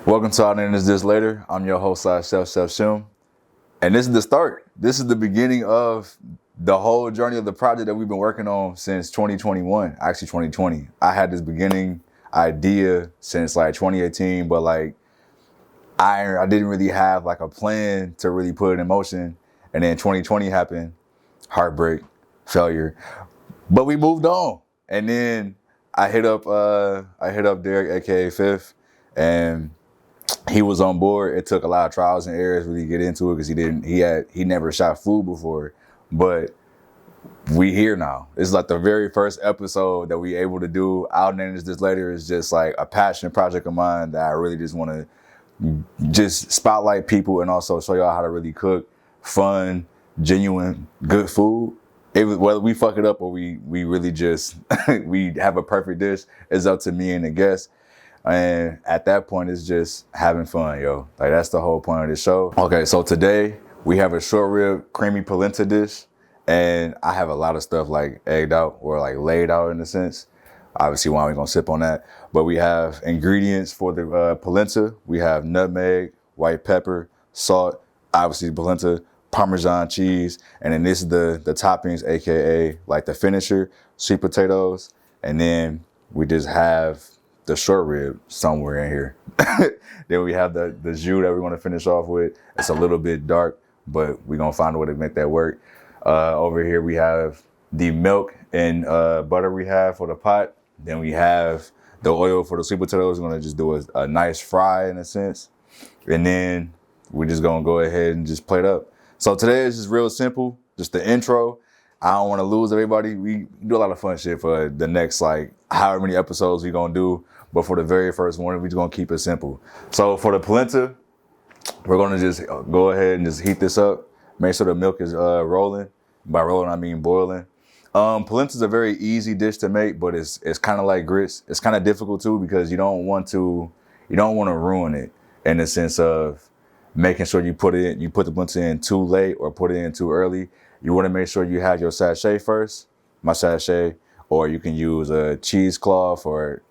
Welcome to Our Name Is This Later. I'm your host, Chef Shem. And this is the start. This is the beginning of the whole journey of the project that we've been working on since 2021, actually 2020. I had this beginning idea since like 2018, but like I didn't really have like a plan to really put it in motion. And then 2020 happened, heartbreak, failure, but we moved on. And then I hit up Derek, aka Fifth, and he was on board. It took a lot of trials and errors to really get into it because he never shot food before. But we here now. It's like the very first episode that we able to do. Our Name Is This Later is just like a passion project of mine that I really just want to just spotlight people and also show y'all how to really cook fun, genuine, good food. Whether we fuck it up or we really just we have a perfect dish, it's up to me and the guests. And at that point, it's just having fun, yo. Like, that's the whole point of the show. Okay, so today we have a short rib creamy polenta dish. And I have a lot of stuff like egged out or like laid out in a sense. Obviously, why we gonna sip on that. But we have ingredients for the polenta. We have nutmeg, white pepper, salt, obviously polenta, Parmesan cheese. And then this is the toppings, AKA like the finisher, sweet potatoes. And then we just have the short rib somewhere in here. Then we have the jus that we want to finish off with. It's a little bit dark, but we're gonna find a way to make that work. Over here we have the milk and butter we have for the pot. Then we have the oil for the sweet potatoes. We're gonna just do a nice fry in a sense. And then we're just gonna go ahead and just plate up. So today is just real simple, just the intro. I don't wanna lose everybody. We do a lot of fun shit for the next like however many episodes we gonna do. But for the very first one, we're just gonna keep it simple. So for the polenta, we're gonna just go ahead and just heat this up. Make sure the milk is rolling. By rolling, I mean boiling. Polenta is a very easy dish to make, but it's kind of like grits. It's kind of difficult too because you don't want to ruin it in the sense of making sure you put the polenta in too late or put it in too early. You want to make sure you have your sachet first, my sachet, or you can use a cheesecloth or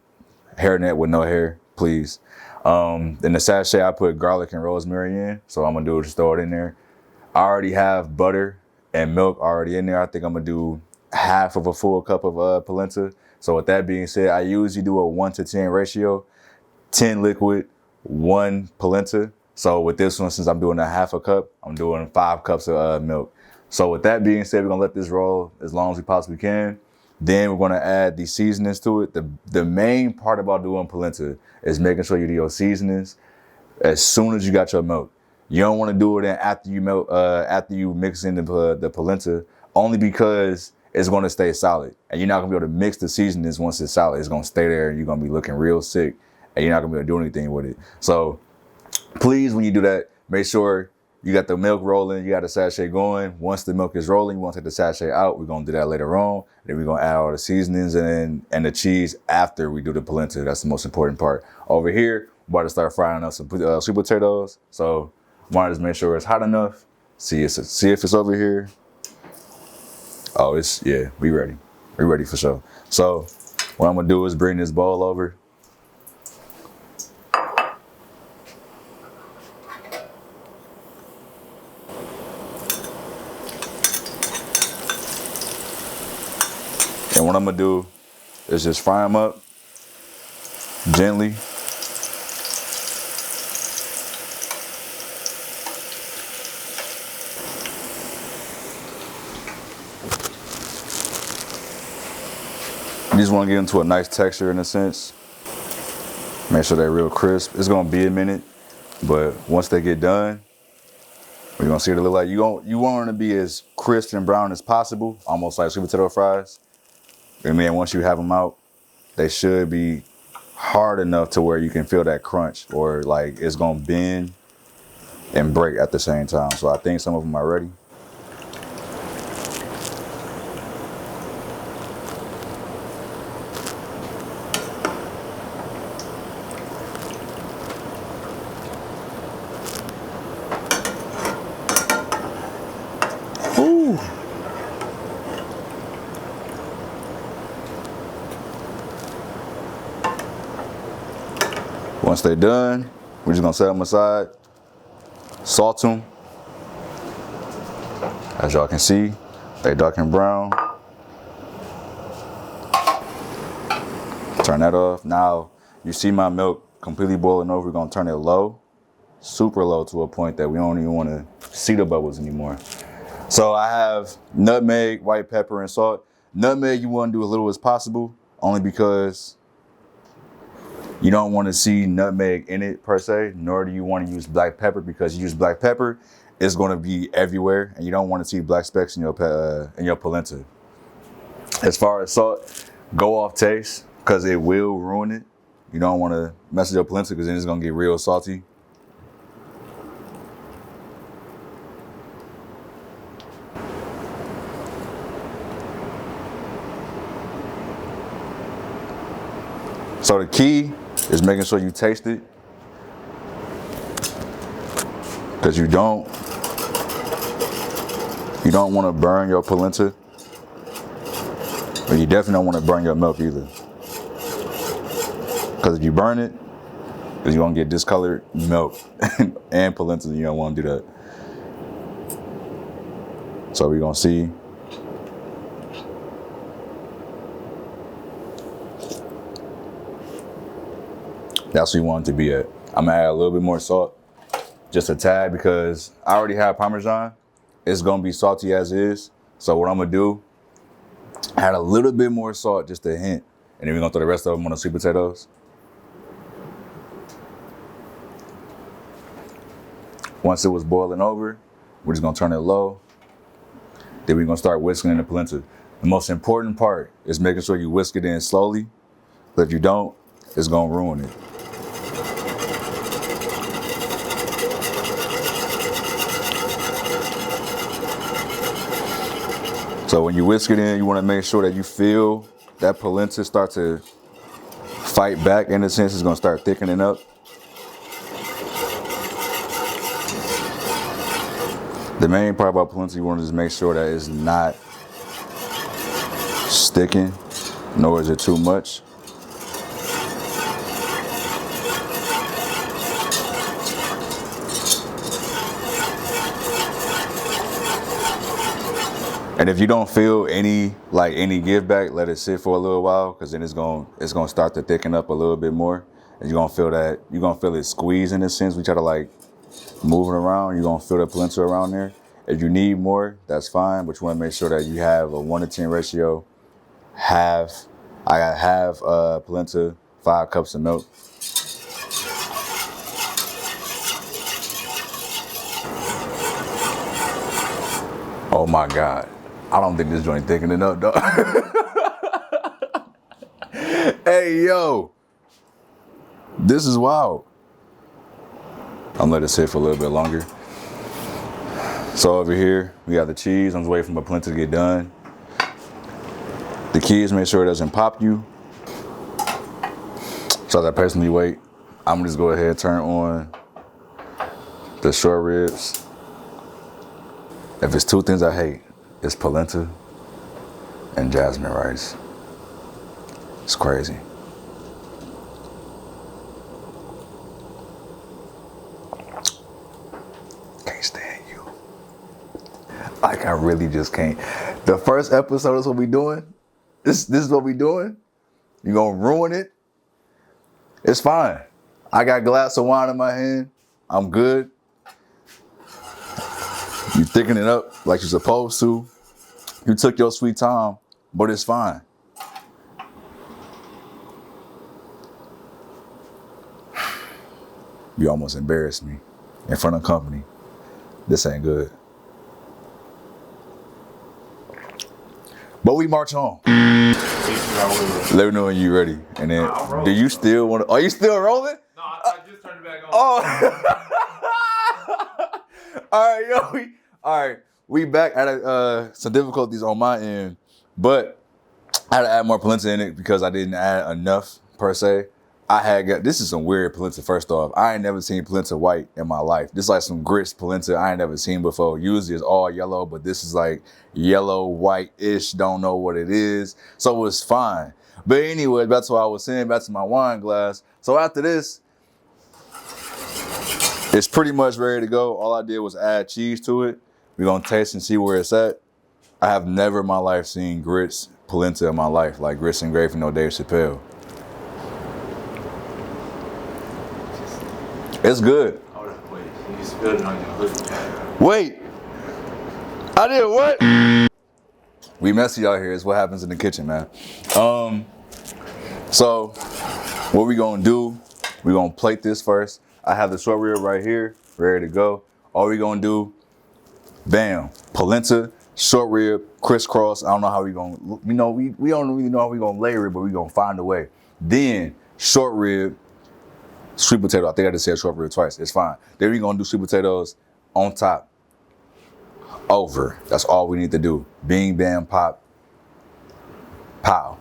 hairnet with no hair, please. In the sachet, I put garlic and rosemary in, so I'm gonna do is just throw it in there. I already have butter and milk already in there. I think I'm gonna do half of a full cup of polenta. So with that being said, I usually do a 1-to-10 ratio, 10 liquid, 1 polenta. So with this one, since I'm doing a half a cup, I'm doing 5 cups of milk. So with that being said, we're gonna let this roll as long as we possibly can. Then we're gonna add the seasonings to it. The main part about doing polenta is making sure you do your seasonings as soon as you got your milk. You don't want to do it after you mix in the polenta, only because it's going to stay solid. And you're not going to be able to mix the seasonings once it's solid. It's going to stay there and you're going to be looking real sick and you're not going to be able to do anything with it. So please, when you do that, make sure you got the milk rolling, you got the sachet going. Once the milk is rolling, you want to take the sachet out. We're going to do that later on. Then we're going to add all the seasonings and the cheese after we do the polenta. That's the most important part. Over here, we're about to start frying up some sweet potatoes. So want to just make sure it's hot enough. See if it's over here. Oh, we ready. We ready for sure. So what I'm gonna do is bring this bowl over. And what I'm gonna do is just fry them up gently. You just want to get into a nice texture in a sense. Make sure they're real crisp. It's gonna be a minute, but once they get done, we're gonna see what it look like. You want them to be as crisp and brown as possible, almost like sweet potato fries. And then once you have them out, they should be hard enough to where you can feel that crunch or like it's gonna bend and break at the same time. So I think some of them are ready. Ooh. Once they're done, We're just gonna set them aside, salt them. As y'all can see, they dark and brown. Turn that off. Now, you see my milk completely boiling over. We're gonna turn it low, super low, to a point that we don't even wanna see the bubbles anymore. So I have nutmeg, white pepper, and salt. Nutmeg you wanna do as little as possible, only because you don't wanna see nutmeg in it per se, nor do you wanna use black pepper, because you use black pepper, it's gonna be everywhere, and you don't wanna see black specks in your polenta. As far as salt, go off taste, because it will ruin it. You don't wanna mess with your polenta, because then it's gonna get real salty. So the key is making sure you taste it, because you don't want to burn your polenta, but you definitely don't want to burn your milk either, because if you burn it, you're gonna get discolored milk and polenta. You don't want to do that. So we're gonna see. That's what you want it to be at. I'm gonna add a little bit more salt, just a tad, because I already have Parmesan. It's gonna be salty as is. So what I'm gonna do, add a little bit more salt, just a hint, and then we're gonna throw the rest of them on the sweet potatoes. Once it was boiling over, we're just gonna turn it low. Then we're gonna start whisking in the polenta. The most important part is making sure you whisk it in slowly, but if you don't, it's gonna ruin it. So when you whisk it in, you want to make sure that you feel that polenta start to fight back. In a sense, it's going to start thickening up. The main part about polenta, you want to just make sure that it's not sticking, nor is it too much. And if you don't feel any give back, let it sit for a little while, because then it's gonna start to thicken up a little bit more, and you're gonna feel it squeeze in a sense. We try to like move it around. You're gonna feel the polenta around there. If you need more, that's fine, but you want to make sure that you have a 1-to-10 ratio. I got half polenta, 5 cups of milk. Oh my God. I don't think this joint thickening up, dog. Hey, yo. This is wild. I'm gonna let it sit for a little bit longer. So over here, we got the cheese. I'm just waiting for my polenta to get done. The key is make sure it doesn't pop you. So as I patiently wait, I'm gonna just go ahead and turn on the short ribs. If it's 2 things I hate, it's polenta and jasmine rice. It's crazy. Can't stand you. Like, I really just can't. The first episode is what we doing. This is what we doing. You gonna ruin it? It's fine. I got a glass of wine in my hand. I'm good. You thicken it up like you're supposed to. You took your sweet time, but it's fine. You almost embarrassed me in front of company. This ain't good. But we march on. Let me know when you're ready. And then, do you still want to? Are you still rolling? No, I just turned it back on. Oh. All right, yo. All right, we back at some difficulties on my end, but I had to add more polenta in it because I didn't add enough per se. This is some weird polenta. First off, I ain't never seen polenta white in my life. This is like some grits polenta I ain't never seen before. Usually it's all yellow, but this is like yellow, white-ish, don't know what it is. So it's fine. But anyway, that's what I was saying, back to my wine glass. So after this, It's pretty much ready to go. All I did was add cheese to it. We're gonna taste and see where it's at. I have never in my life seen grits, polenta in my life, like grits and gravy, no Dave Chappelle. It's good. Wait, I did what? We messy out here is what happens in the kitchen, man. So what we gonna do, we gonna plate this first. I have the short rib right here, ready to go. All we gonna do, bam, polenta, short rib, crisscross. I don't know how we gonna, we don't really know how we gonna layer it, but we gonna find a way. Then short rib, sweet potato. I think I just said short rib twice. It's fine. Then we gonna do sweet potatoes on top. Over. That's all we need to do. Bing, bam, pop, pow.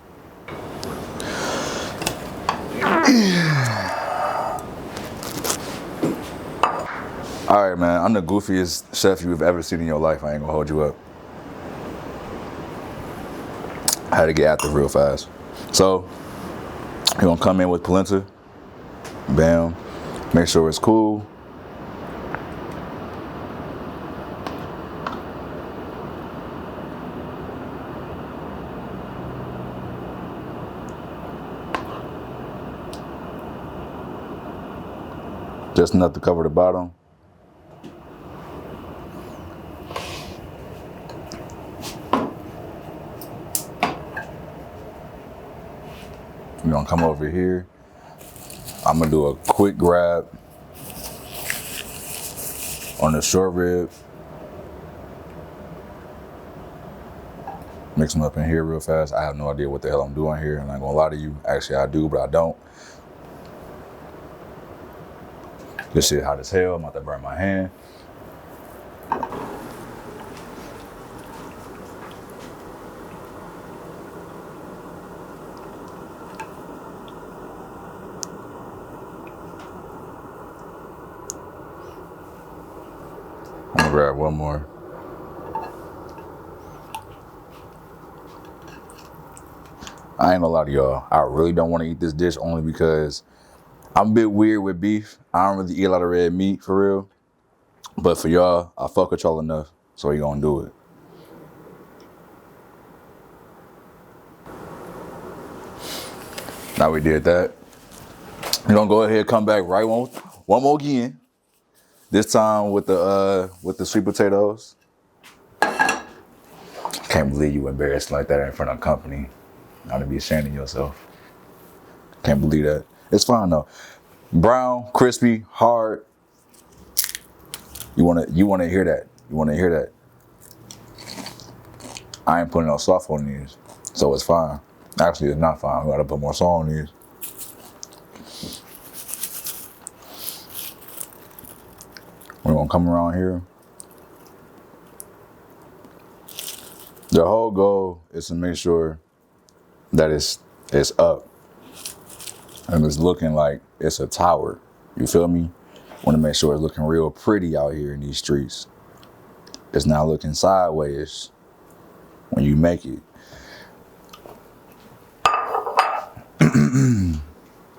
All right, man. I'm the goofiest chef you've ever seen in your life. I ain't gonna hold you up. I had to get after real fast. So you're gonna come in with polenta. Bam. Make sure it's cool. Just enough to cover the bottom. We're gonna come over here. I'm gonna do a quick grab on the short rib. Mix them up in here real fast. I have no idea what the hell I'm doing here. I'm not gonna lie to you. Actually, I do, but I don't. This shit hot as hell. I'm about to burn my hand. I'm gonna grab one more. I ain't gonna lie to y'all. I really don't want to eat this dish only because I'm a bit weird with beef. I don't really eat a lot of red meat for real. But for y'all, I fuck with y'all enough, so we gonna do it. Now we did that. We're gonna go ahead and come back right one more again. This time with the sweet potatoes. Can't believe you embarrassed like that in front of company. Not to be ashamed of yourself. Can't believe that. It's fine though. Brown, crispy, hard. You wanna hear that. You wanna hear that. I ain't putting no sauce on these, so it's fine. Actually, it's not fine. I gotta put more salt on these. We're gonna come around here. The whole goal is to make sure that it's up and it's looking like it's a tower. You feel me? Want to make sure it's looking real pretty out here in these streets. It's not looking sideways when you make it.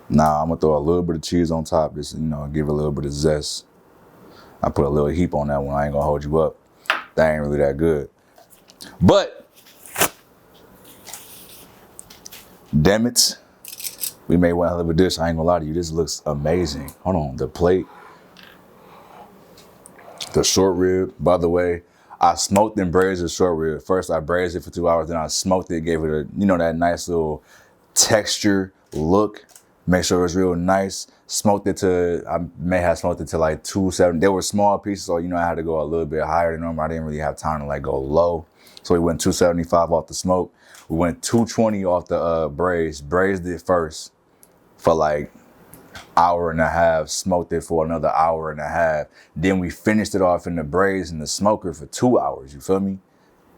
Now I'm gonna throw a little bit of cheese on top, just give it a little bit of zest. I put a little heap on that one. I ain't gonna hold you up. That ain't really that good. But damn it, we made one hell of a dish. I ain't gonna lie to you. This looks amazing. Hold on, the plate, the short rib. By the way, I smoked and braised the short rib. First, I braised it for 2 hours. Then I smoked it, gave it a that nice little texture look. Make sure it was real nice. Smoked it to, I may have smoked it to like 270. They were small pieces, so I had to go a little bit higher than normal. I didn't really have time to like go low. So we went 275 off the smoke. We went 220 off the braise. Braised it first for like hour and a half. Smoked it for another hour and a half. Then we finished it off in the braise in the smoker for 2 hours. You feel me?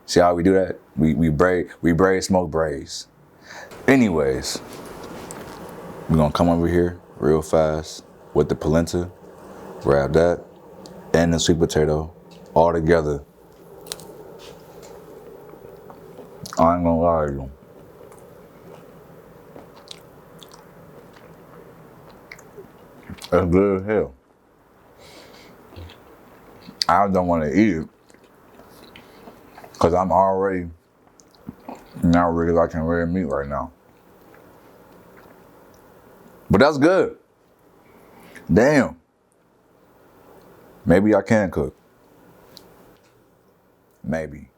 See how we do that? We braise, smoke, braise. Anyways, we're gonna come over here real fast with the polenta. Grab that and the sweet potato all together. I ain't gonna lie to you. That's good as hell. I don't want to eat it because I'm already not really liking red meat right now. But that's good. Damn. Maybe I can cook. Maybe.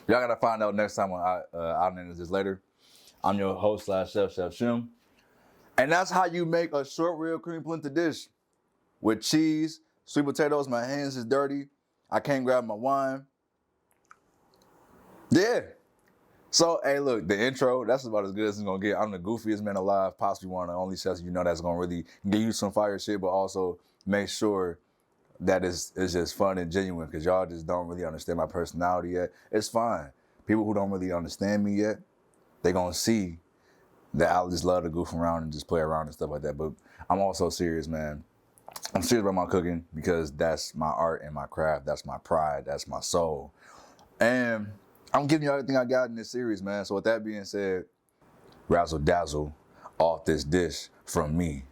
Y'all gotta find out next time when I'll name this later. I'm your host / Chef Shem. And that's how you make a short rib cream polenta dish. With cheese, sweet potatoes, my hands is dirty. I can't grab my wine. Yeah. So, hey, look, the intro, that's about as good as it's gonna get. I'm the goofiest man alive, possibly one of the only chefs that's gonna really give you some fire shit, but also make sure that it's just fun and genuine, because y'all just don't really understand my personality yet. It's fine. People who don't really understand me yet, they gonna see that I just love to goof around and just play around and stuff like that. But I'm also serious, man. I'm serious about my cooking because that's my art and my craft. That's my pride. That's my soul. And I'm giving you everything I got in this series, man. So with that being said, razzle dazzle off this dish from me.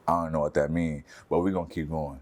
I don't know what that means, but we're gonna keep going.